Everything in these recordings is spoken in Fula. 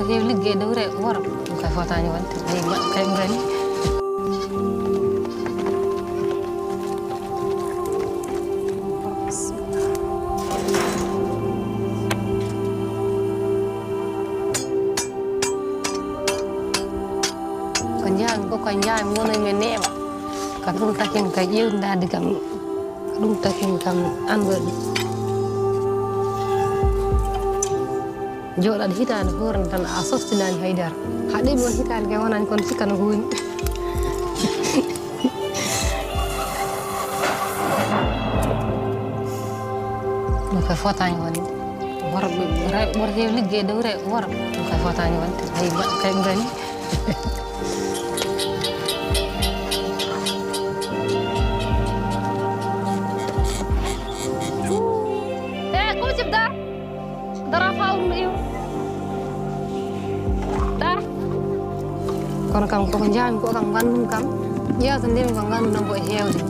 ورجع لقي دورة ورب وكفوتاني وانت هي كم غني Kanjaan ngono men nema ka dum takin ka yewndade kam dum takin kam andodi joɗade hitande hoore tan a softinani haydara haɗe won hitande ke wonani kono sikkano ko woni ɗum ka fotani wonde worɓe ɓurɗo heewi liggey dow worɓe ɗum ka fotani wonde hay kay gani kono kam koko jaami ko kam gandum kam yewta ndemi ko gandunam ko e heewde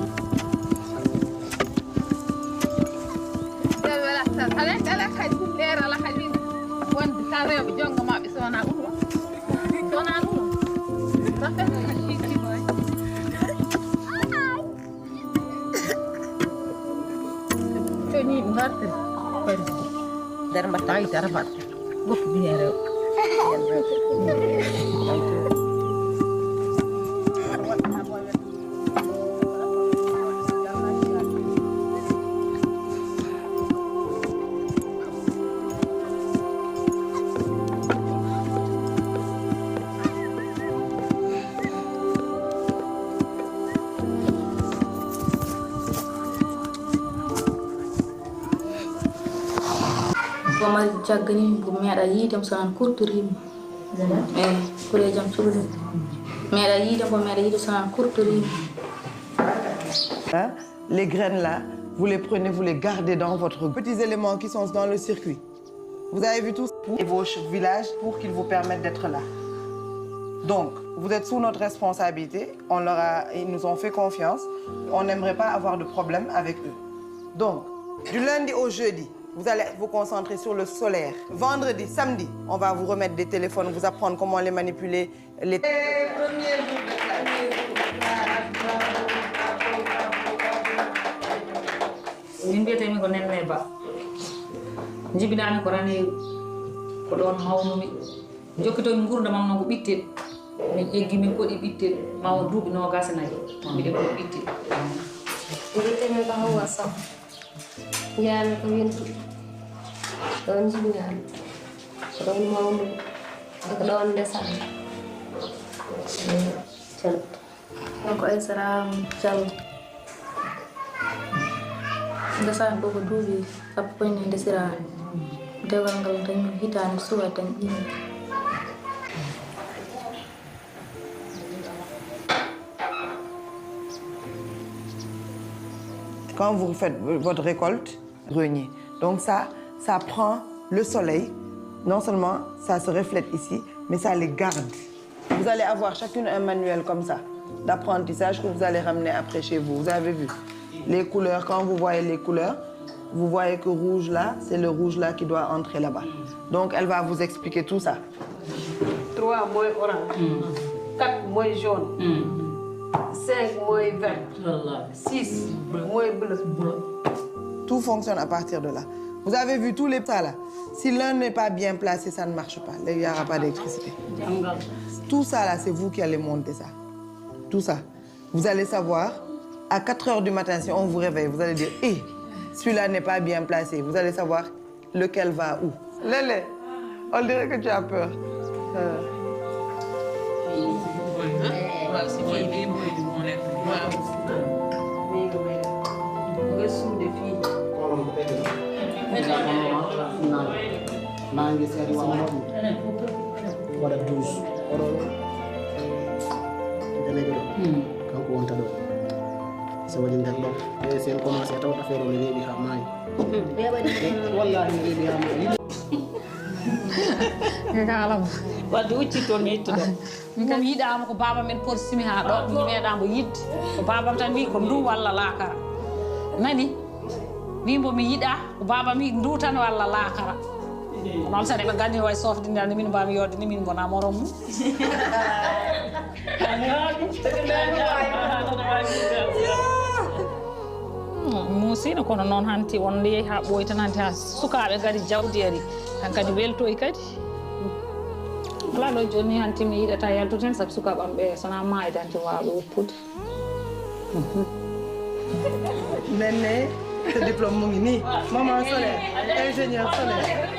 ala kadi leer ala kadi wonde tan rewɓe jongo maɓe sowona ɗum sowona ɗum coni ɗum gartiri kadi nder mbatta yitere mbaɗa goppu biye rewɓe Mari jaggani ko meeɗa yiidem so nan kurtorima eyi kure jam suudu meeɗa yiidem ko meeɗa yiide so nan kurtorima. Les graines là, vous les prenez, vous les gardez dans votre petits éléments qui sont dans le circuit. Vous avez vu tout et vos villages pour qu'ils vous permettent d'être là. Donc, vous êtes sous notre responsabilité, ils nous ont fait confiance, on n'aimerait pas avoir de problème avec eux. Donc, du lundi au jeudi, vous allez vous concentrer sur le solaire. Vendredi, samedi, on va vous remettre des téléphones, vous apprendre comment les manipuler. Les premiers jours de l'année. Min mbiyetemi ko Nenne Ba. Jibinami ko raneru. Ko ɗon mawnumi. Jokkitomi gurdamam noon ko ɓittel. Min eggi min koɗi ɓittel mawo duuɓi 24 miɗen koɗi ɓittel. mbiyetemi ko Hawwa Sow. Yaami ko Wintu. Ɗon jibinami. Ko ɗon mawnumi. Ko ɗon ndesami. Ko Aissata Diallo. Ndesani ɗo ko duuɓi sappo ne ndesirani. Dewgal ngal dañi hitande suwa tan ɗini. Quand vous faites votre récolte, grenier. Donc ça prend le soleil. Non seulement ça se reflète ici, mais ça les garde. Vous allez avoir chacune un manuel comme ça, d'apprentissage que vous allez ramener après chez vous. Vous avez vu les couleurs, quand vous voyez les couleurs, vous voyez que rouge là, c'est le rouge là qui doit entrer là-bas. Donc elle va vous expliquer tout ça. 3 moins orange, 4 moins jaune, 5 moins vert, 6 moins bleu. Tout fonctionne à partir de là. Vous avez vu tous les tas là. Si l'un n'est pas bien placé, ça ne marche pas. Il n'y aura pas d'électricité. Tout ça là, c'est vous qui allez monter ça. Tout ça. Vous allez savoir, à 4 h du matin, si on vous réveille, vous allez dire, hé, celui-là n'est pas bien placé. Vous allez savoir lequel va où. Lélé, on dirait que tu as peur. Mangi seri wa mo wala 12 oro dele kanko wonta do so wadi ngal do e sen commencé taw affaire o lebi ha may wallahi lebi ha may ngalam wadde ucci toon mi yettuɗo min kam yiɗama ko baba men porsimi ha ɗo mi meeɗamo yidde ko babam tan wi ko ndu walla laakara nani wimbo mi yiɗa ko babam wi ndu tan walla laakara non sa ɓe ganni way sofdinde ande min mbami yodde ni min gona morom mum muusino kono noon hanti on ndeyi ha ɓooyi tan hanti ha sukaɓe gadi jawdi ari han kadi weltoy kadi ala ɗo joni hanti mi yiɗata yaltude hen saabu sukaɓe am ɓe sona mayde hanti wawɓe woppude Nene, ce diplôme mu ngi nii maman solaire ingénieur solaire